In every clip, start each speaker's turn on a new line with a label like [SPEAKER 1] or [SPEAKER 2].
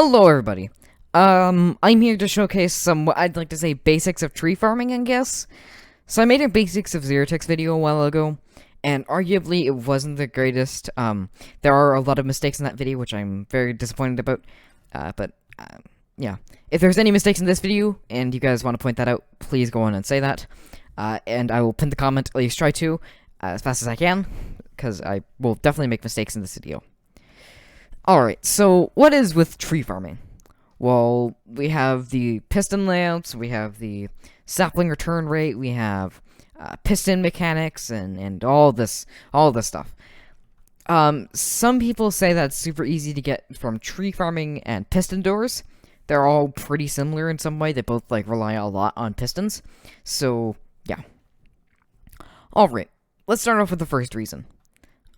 [SPEAKER 1] Hello, everybody. I'm here to showcase some, what I'd like to say, basics of tree farming, I guess. So I made a basics of Xerotex video a while ago, and arguably it wasn't the greatest. There are a lot of mistakes in that video, which I'm very disappointed about. Yeah. If there's any mistakes in this video, and you guys want to point that out, please go on and say that. And I will pin the comment, at least try to, as fast as I can, because I will definitely make mistakes in this video. Alright, so what is with tree farming? Well, we have the piston layouts, we have the sapling return rate, we have piston mechanics, and all this stuff. Some people say that's super easy to get from tree farming and piston doors. They're all pretty similar in some way. They both rely a lot on pistons. So, yeah. Alright, let's start off with the first reason.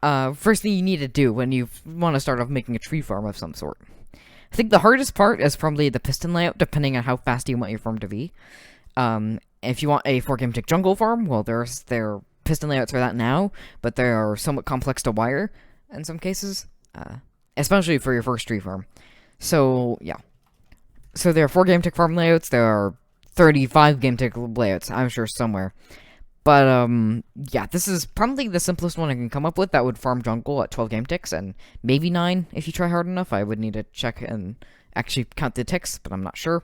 [SPEAKER 1] First thing you need to do when you want to start off making a tree farm of some sort. I think the hardest part is probably the piston layout, depending on how fast you want your farm to be. If you want a 4-game tick jungle farm, well, there are piston layouts for that now, but they are somewhat complex to wire in some cases, especially for your first tree farm. So, yeah. So there are 4-game tick farm layouts, there are 35-game tick layouts, I'm sure, somewhere. But, yeah, this is probably the simplest one I can come up with that would farm jungle at 12 game ticks, and maybe 9 if you try hard enough. I would need to check and actually count the ticks, but I'm not sure.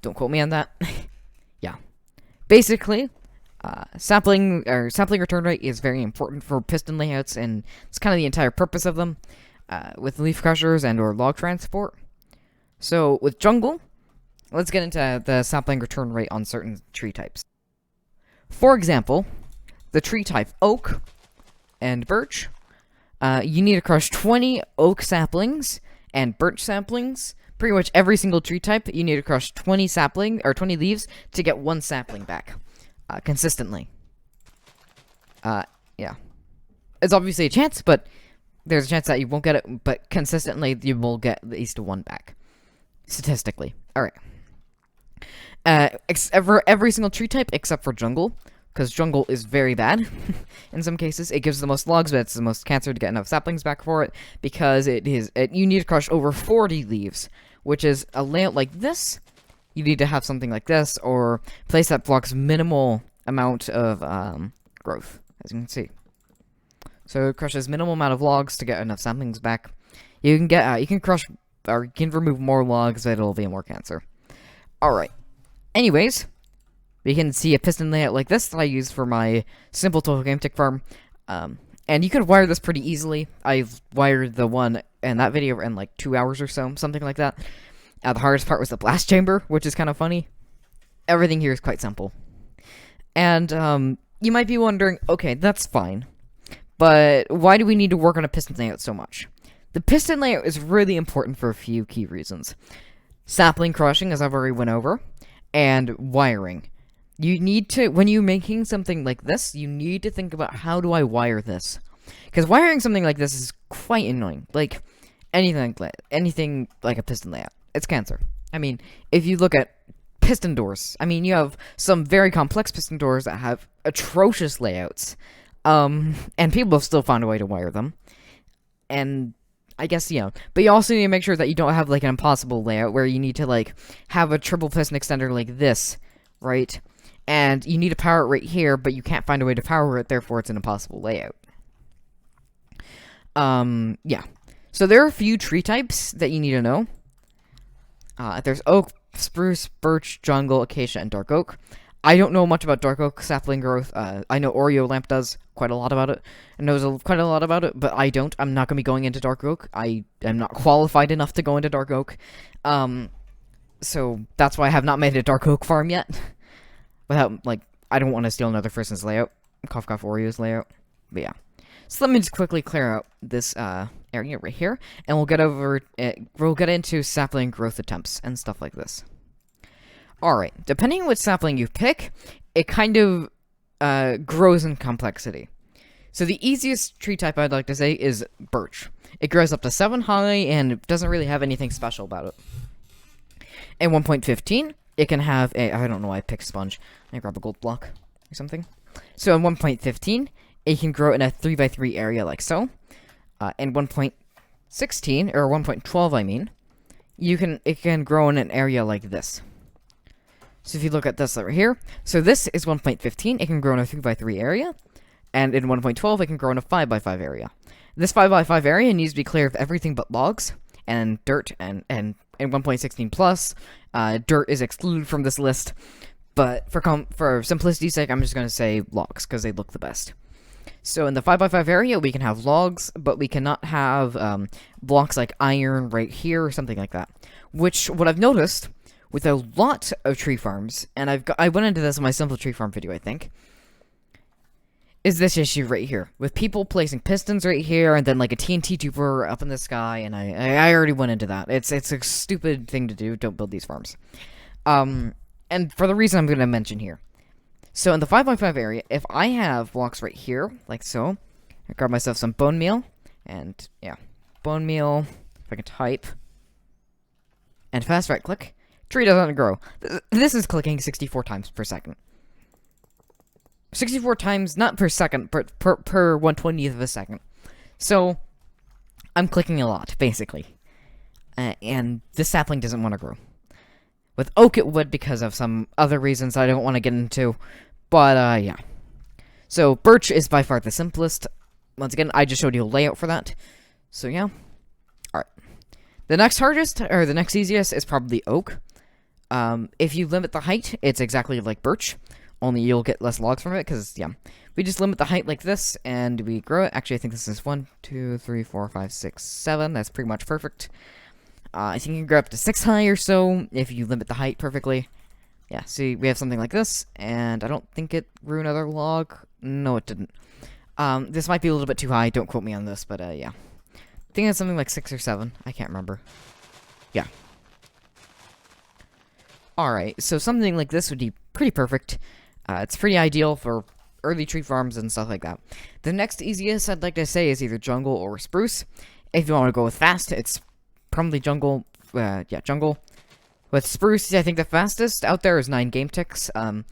[SPEAKER 1] Don't quote me on that. Yeah. Basically, sapling return rate is very important for piston layouts, and it's kind of the entire purpose of them, with leaf crushers and or log transport. So, with jungle, let's get into the sapling return rate on certain tree types. For example, the tree type oak and birch, you need to crush 20 oak saplings and birch saplings. Pretty much every single tree type, you need to crush 20 leaves to get 1 sapling back, consistently. Yeah. It's obviously a chance, but there's a chance that you won't get it, but consistently you will get at least 1 back. Statistically. Alright. For every single tree type except for jungle, because jungle is very bad in some cases. It gives the most logs, but it's the most cancer to get enough saplings back for it, because you need to crush over 40 leaves, which is a layout like this. You need to have something like this, or place that blocks minimal amount of growth, as you can see. So it crushes minimal amount of logs to get enough saplings back. You can crush, or you can remove more logs, but it'll be more cancer. Alright. Anyways, we can see a piston layout like this that I use for my simple total game tick farm. And you could wire this pretty easily. I've wired the one in that video in like 2 hours or so, something like that. The hardest part was the blast chamber, which is kind of funny. Everything here is quite simple. And you might be wondering, okay, that's fine, but why do we need to work on a piston layout so much? The piston layout is really important for a few key reasons. Sapling crushing, as I've already went over, and wiring. You need to, when you're making something like this, you need to think about, how do I wire this? Because wiring something like this is quite annoying. Like, anything like a piston layout. It's cancer. I mean, if you look at piston doors, I mean, you have some very complex piston doors that have atrocious layouts. And people have still found a way to wire them. And I guess, you know, but you also need to make sure that you don't have, like, an impossible layout where you need to, like, have a triple piston extender like this, right? And you need to power it right here, but you can't find a way to power it, therefore it's an impossible layout. Yeah. So there are a few tree types that you need to know. There's oak, spruce, birch, jungle, acacia, and dark oak. I don't know much about dark oak sapling growth. I know Oreo Lamp does quite a lot about it, and knows quite a lot about it, but I don't. I'm not going to be going into dark oak. I am not qualified enough to go into dark oak. So that's why I have not made a dark oak farm yet. Without, like, I don't want to steal another person's layout. Cough cough Oreo's layout. But yeah. So let me just quickly clear out this area right here, and we'll get into sapling growth attempts and stuff like this. Alright, depending on which sapling you pick, it kind of grows in complexity. So the easiest tree type I'd like to say is birch. It grows up to 7 high, and it doesn't really have anything special about it. At 1.15, it can have a, I don't know why I picked sponge. Let me grab a gold block or something. So at 1.15, it can grow in a 3x3 area like so. And 1.16, or 1.12 I mean, it can grow in an area like this. So if you look at this over here, so this is 1.15, it can grow in a 3x3 area, and in 1.12 it can grow in a 5x5 area. This 5x5 area needs to be clear of everything but logs, and dirt, and in 1.16 plus, dirt is excluded from this list, but for simplicity's sake, I'm just going to say logs, because they look the best. So in the 5x5 area, we can have logs, but we cannot have blocks like iron right here, or something like that. Which, what I've noticed with a lot of tree farms, and I went into this in my simple tree farm video, I think, is this issue right here, with people placing pistons right here, and then like a TNT tuber up in the sky, and I already went into that. It's a stupid thing to do. Don't build these farms. And for the reason I'm going to mention here. So in the 5x5 area, if I have blocks right here, like so, I grab myself some bone meal, and yeah, bone meal, if I can type, and fast right click, tree doesn't grow. This is clicking 64 times per second. 64 times, not per second, but per 1/20th of a second. So, I'm clicking a lot, basically. And this sapling doesn't want to grow. With oak it would because of some other reasons I don't want to get into. But, yeah. So, birch is by far the simplest. Once again, I just showed you a layout for that. So, yeah. Alright. The next hardest, or the next easiest, is probably oak. If you limit the height, it's exactly like birch. Only you'll get less logs from it, because, yeah. We just limit the height like this, and we grow it. Actually, I think this is 1, 2, 3, 4, 5, 6, 7. That's pretty much perfect. I think you can grow up to 6 high or so, if you limit the height perfectly. Yeah, see, we have something like this, and I don't think it grew another log. No, it didn't. This might be a little bit too high. Don't quote me on this, but, yeah. I think it's something like 6 or 7. I can't remember. Yeah. Alright, so something like this would be pretty perfect. It's pretty ideal for early tree farms and stuff like that. The next easiest I'd like to say is either jungle or spruce. If you want to go with fast, it's probably jungle. Yeah, jungle. With spruce, I think the fastest out there is 9 game ticks. I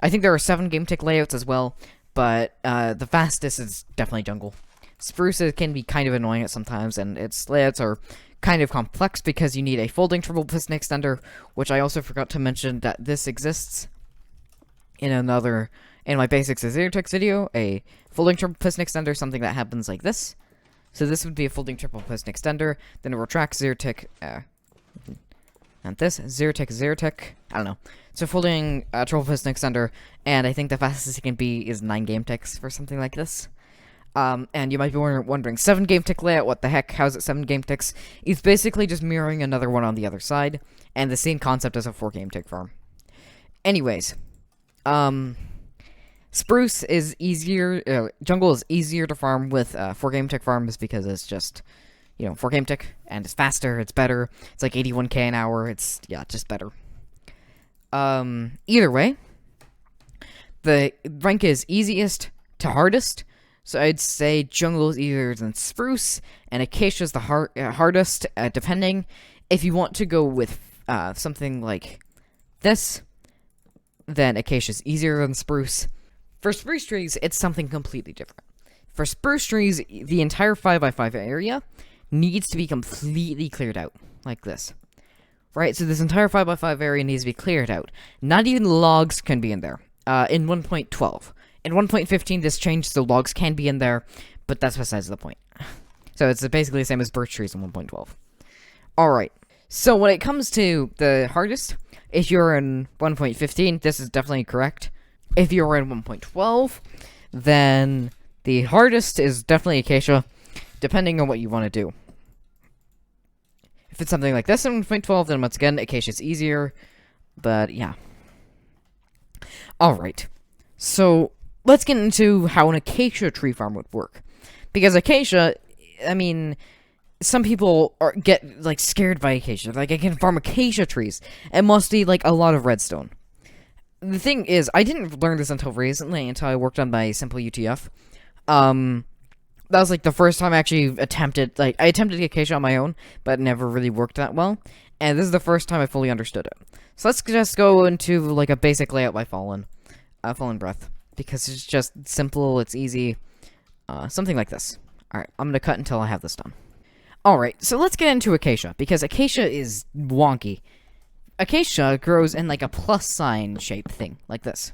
[SPEAKER 1] think there are 7 game tick layouts as well, but the fastest is definitely jungle. Spruce can be kind of annoying at sometimes, and its layouts are kind of complex because you need a folding triple piston extender, which I also forgot to mention that this exists in my basics of Xerotix video. A folding triple piston extender, something that happens like this. So this would be a folding triple piston extender, then it retracts Xerotix, and this, Xerotix, I don't know. So folding triple piston extender, and I think the fastest it can be is 9 game ticks for something like this. And you might be wondering, 7 game tick layout, what the heck, how's it 7 game ticks? It's basically just mirroring another one on the other side, and the same concept as a 4 game tick farm. Anyways, spruce is easier, jungle is easier to farm with 4 game tick farms because it's just, 4 game tick, and it's faster, it's better, it's like 81k an hour, it's, yeah, just better. Either way, the rank is easiest to hardest, so I'd say jungle is easier than spruce, and acacia is the hardest, depending. If you want to go with something like this, then acacia is easier than spruce. For spruce trees, it's something completely different. For spruce trees, the entire 5x5 area needs to be completely cleared out, like this. Right, so this entire 5x5 area needs to be cleared out. Not even logs can be in there, in 1.12. In 1.15, this changed, so logs can be in there, but that's besides the point. So it's basically the same as birch trees in 1.12. Alright, so when it comes to the hardest, if you're in 1.15, this is definitely correct. If you're in 1.12, then the hardest is definitely acacia, depending on what you want to do. If it's something like this in 1.12, then once again, acacia is easier, but yeah. Alright, so let's get into how an acacia tree farm would work. Because acacia, I mean, some people get, like, scared by acacia. Like, I can farm acacia trees. It must be, like, a lot of redstone. The thing is, I didn't learn this until recently, until I worked on my simple UTF. That was, like, the first time I actually attempted, like, I attempted acacia on my own, but it never really worked that well. And this is the first time I fully understood it. So let's just go into, like, a basic layout by Fallen Breath. Because it's just simple, it's easy. Something like this. Alright, I'm gonna cut until I have this done. Alright, so let's get into acacia, because acacia is wonky. Acacia grows in like a plus sign shape thing, like this.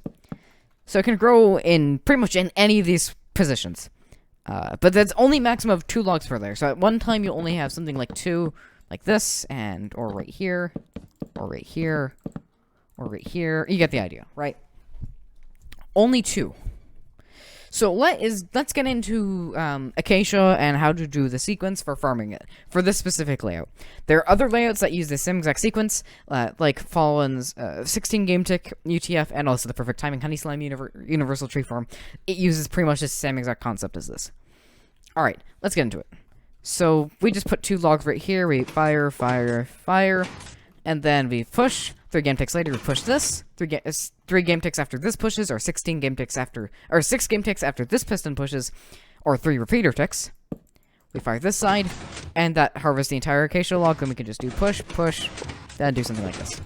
[SPEAKER 1] So it can grow in pretty much in any of these positions. But that's only maximum of 2 logs per layer. So at one time you only have something like 2, like this, or right here, or right here, or right here. You get the idea, right? Only 2. So let's get into acacia and how to do the sequence for farming it for this specific layout. There are other layouts that use the same exact sequence, like Fallen's 16 game tick UTF and also the perfect timing honey slime universal tree farm. It uses pretty much the same exact concept as this. All right, let's get into it. So we just put 2 logs right here. We fire, fire, fire, and then we push. 3 game ticks later, we push this. 3 game ticks after this pushes, or 16 game ticks after, or 6 game ticks after this piston pushes, or 3 repeater ticks. We fire this side, and that harvests the entire acacia log. Then we can just do push, push, then do something like this.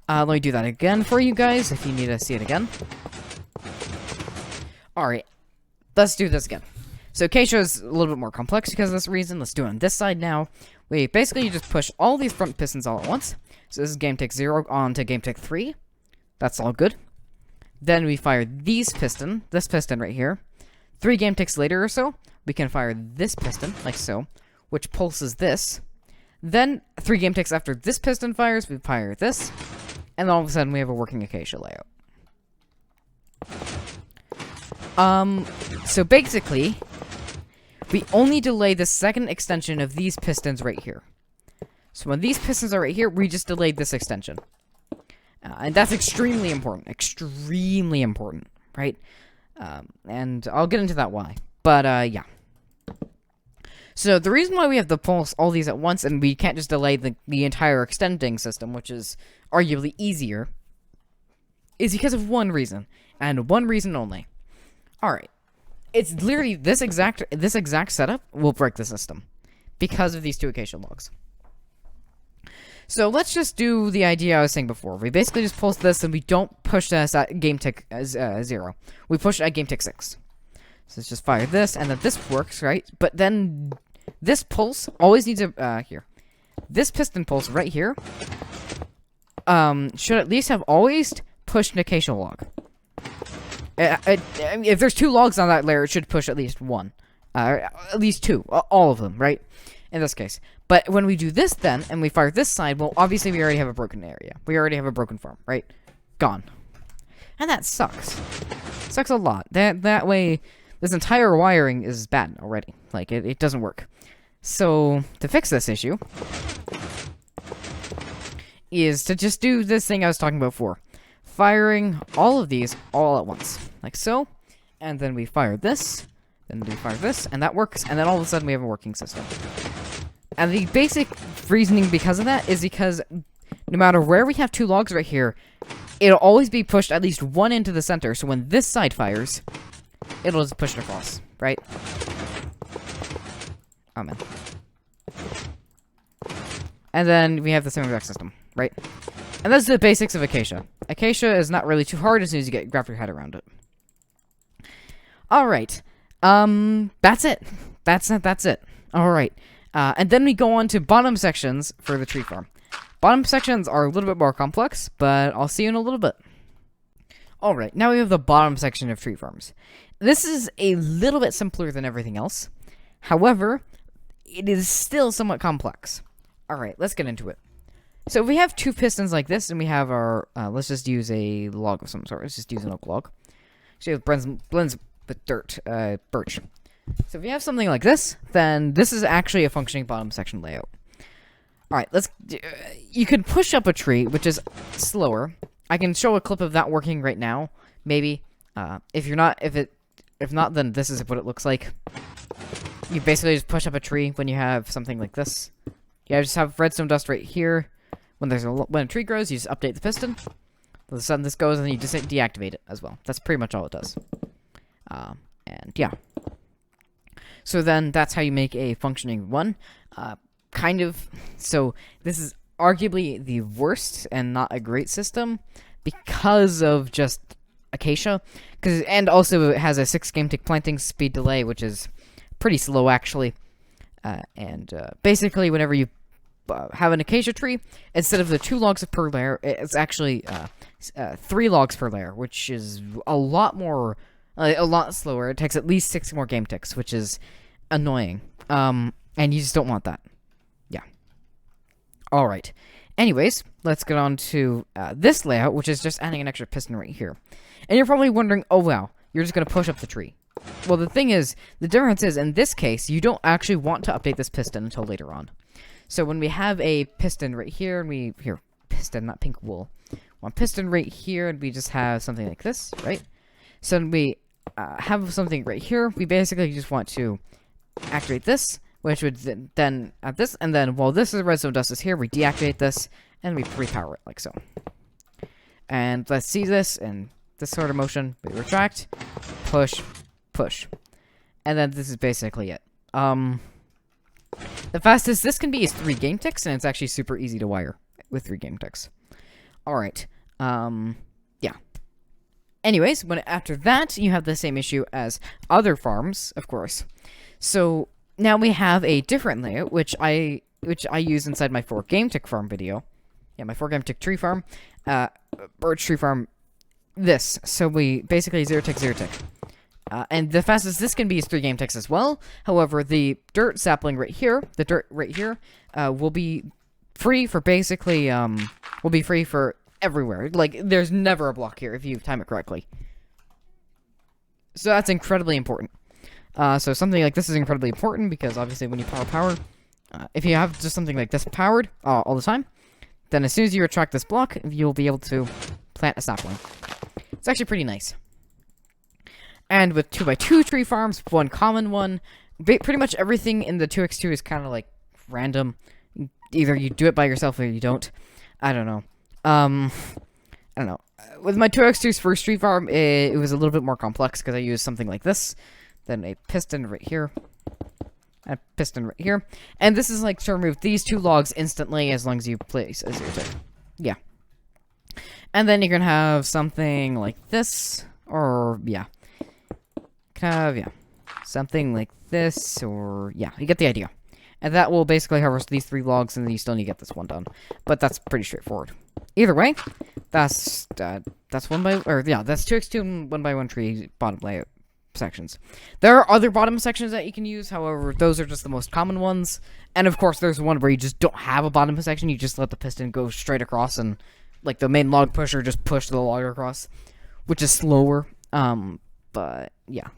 [SPEAKER 1] Let me do that again for you guys if you need to see it again. Alright, let's do this again. So acacia is a little bit more complex because of this reason. Let's do it on this side now. We basically just push all these front pistons all at once. So this is game tick 0 on to game tick 3. That's all good. Then we fire this piston right here. 3 game ticks later or so, we can fire this piston, like so, which pulses this. Then 3 game ticks after this piston fires, we fire this. And then all of a sudden we have a working acacia layout. So basically, we only delay the second extension of these pistons right here. So when these pistons are right here, we just delayed this extension. And that's extremely important. Extremely important, right? And I'll get into that why. But, yeah. So the reason why we have to pulse all these at once and we can't just delay the entire extending system, which is arguably easier, is because of one reason. And one reason only. Alright. It's literally this exact setup will break the system. Because of these 2 acacia logs. So let's just do the idea I was saying before. We basically just pulse this and we don't push this at game tick 0. We push it at game tick 6. So let's just fire this and then this works, right? But then this pulse always needs a, here. This piston pulse right here should at least have always pushed an acacia log. If there's 2 logs on that layer, it should push at least 1. At least 2. All of them, right? In this case. But when we do this then, and we fire this side, well, obviously we already have a broken area. We already have a broken farm, right? Gone. And that sucks. Sucks a lot. That way, this entire wiring is bad already. Like, it doesn't work. So, to fix this issue, is to just do this thing I was talking about before. Firing all of these all at once. Like so. And then we fire this. Then we fire this. And that works. And then all of a sudden we have a working system. And the basic reasoning because of that is because no matter where we have 2 logs right here, it'll always be pushed at least 1 into the center. So when this side fires, it'll just push it across. Right? Oh, man. And then we have the same exact system. Right? And that's the basics of acacia. Acacia is not really too hard as soon as you wrap your head around it. Alright. That's it. That's it. Alright. And then we go on to bottom sections for the tree farm. Bottom sections are a little bit more complex, but I'll see you in a little bit. Alright, now we have the bottom section of tree farms. This is a little bit simpler than everything else. However, it is still somewhat complex. Alright, let's get into it. So we have 2 pistons like this, and we have our, let's just use a log of some sort. Let's just use an oak log. So it blends with dirt, birch. So if you have something like this, then this is actually a functioning bottom section layout. Alright, you can push up a tree, which is slower. I can show a clip of that working right now, maybe. If not, then this is what it looks like. You basically just push up a tree when you have something like this. You just have redstone dust right here. When a tree grows, you just update the piston. All of a sudden this goes, and then you just deactivate it as well. That's pretty much all it does. And yeah. So then that's how you make a functioning one. Kind of. So this is arguably the worst and not a great system because of just acacia. And also it has a 6 game tick planting speed delay, which is pretty slow actually. Basically, whenever you have an acacia tree, instead of the 2 logs per layer, it's actually 3 logs per layer, which is a lot more, a lot slower. It takes at least 6 more game ticks, which is annoying. And you just don't want that. Yeah. All right. Anyways, let's get on to this layout, which is just adding an extra piston right here. And you're probably wondering, oh wow, you're just gonna push up the tree. Well, the thing is, the difference is, in this case, you don't actually want to update this piston until later on. So when we have a piston right here, and piston, not pink wool. One piston right here, and we just have something like this, right? So when we have something right here, we basically just want to activate this, which would then add this, and then while this is redstone dust is here, we deactivate this, and we repower it, like so. And let's see this in this sort of motion. We retract, push, push. And then this is basically it. The fastest this can be is 3 game ticks, and it's actually super easy to wire with 3 game ticks. Alright, yeah. Anyways, after that, you have the same issue as other farms, of course. So, now we have a different layout, which I use inside my 4 game tick farm video. Yeah, my 4 game tick tree farm, birch tree farm, this. So we basically 0 tick, 0 tick. And the fastest this can be is 3 game ticks as well. However, the dirt sapling right here, will be free for basically, will be free for everywhere. Like, there's never a block here if you time it correctly. So that's incredibly important. So something like this is incredibly important because obviously when you power, if you have just something like this powered all the time, then as soon as you retract this block, you'll be able to plant a sapling. It's actually pretty nice. And with 2x2 tree farms, one common one, pretty much everything in the 2x2 is kind of like random. Either you do it by yourself or you don't. I don't know. I don't know. With my 2x2's first tree farm, it was a little bit more complex because I used something like this. Then a piston right here. A piston right here. And this is like to remove these 2 logs instantly as long as you place a 0 tick. Yeah. And then you can have something like this. Or, yeah. Kind of, yeah. Something like this, or, yeah, you get the idea. And that will basically harvest these 3 logs, and then you still need to get this one done. But that's pretty straightforward. Either way, that's 2x2 and 1x1 tree bottom layout sections. There are other bottom sections that you can use, however, those are just the most common ones. And of course, there's one where you just don't have a bottom section, you just let the piston go straight across, and, like, the main log pusher just push the log across, which is slower. But, yeah.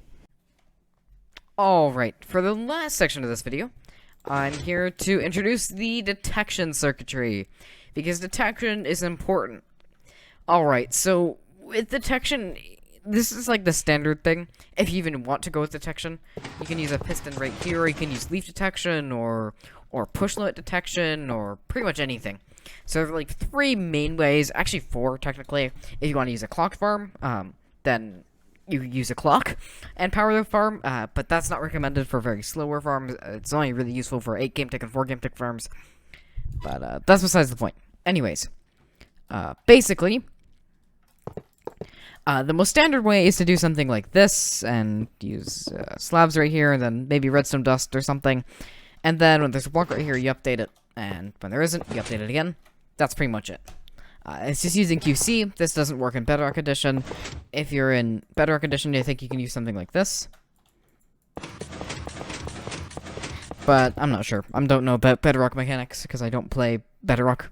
[SPEAKER 1] Alright, for the last section of this video, I'm here to introduce the detection circuitry, because detection is important. Alright, so with detection, this is like the standard thing. If you even want to go with detection, you can use a piston right here, or you can use leaf detection, or push limit detection, or pretty much anything. So there are like 3 main ways, actually 4 technically. If you want to use a clock farm, then you use a clock and power the farm, but that's not recommended for very slower farms. It's only really useful for 8 game tick and 4 game tick farms. But that's besides the point. Anyways, basically, the most standard way is to do something like this and use slabs right here, and then maybe redstone dust or something. And then when there's a block right here, you update it, and when there isn't, you update it again. That's pretty much it. It's just using QC. This doesn't work in Bedrock Edition. If you're in Bedrock Edition, I think you can use something like this. But I'm not sure. I don't know about Bedrock mechanics because I don't play Bedrock.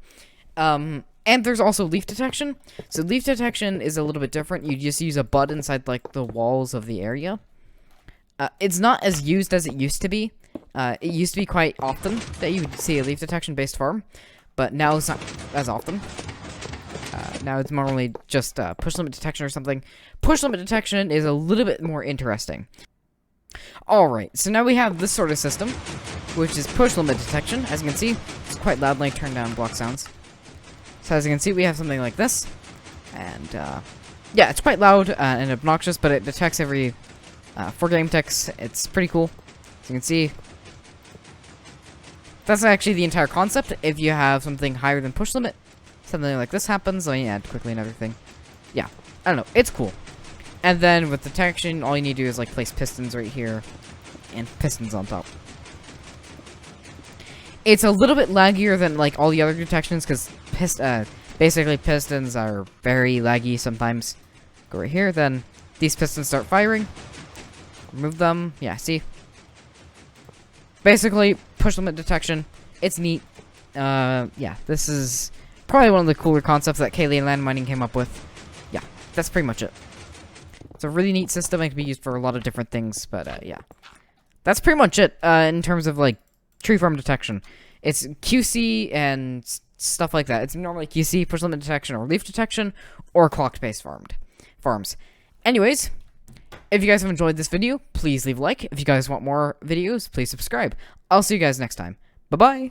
[SPEAKER 1] And there's also leaf detection. So leaf detection is a little bit different. You just use a bud inside like the walls of the area. It's not as used as it used to be. It used to be quite often that you would see a leaf detection based farm, but now it's not as often. Now it's normally just push limit detection or something. Push limit detection is a little bit more interesting. Alright, so now we have this sort of system, which is push limit detection. As you can see, it's quite loud, like turn down block sounds. So as you can see, we have something like this. And, yeah, it's quite loud and obnoxious, but it detects every 4 game ticks. It's pretty cool. As you can see, that's actually the entire concept. If you have something higher than push limit, something like this happens, you add quickly and everything. Yeah, I don't know, it's cool. And then with detection, all you need to do is like place pistons right here and pistons on top. It's a little bit laggier than like all the other detections because basically pistons are very laggy sometimes. Go right here, then these pistons start firing. Remove them. Yeah, see? Basically, push limit detection. It's neat. Yeah, this is probably one of the cooler concepts that Kaylee and Landmining came up with. Yeah, that's pretty much it. It's a really neat system. It can be used for a lot of different things, but yeah. That's pretty much it in terms of like tree farm detection. It's QC and stuff like that. It's normally QC, push limit detection, or leaf detection, or clocked-based farms. Anyways, if you guys have enjoyed this video, please leave a like. If you guys want more videos, please subscribe. I'll see you guys next time. Bye-bye!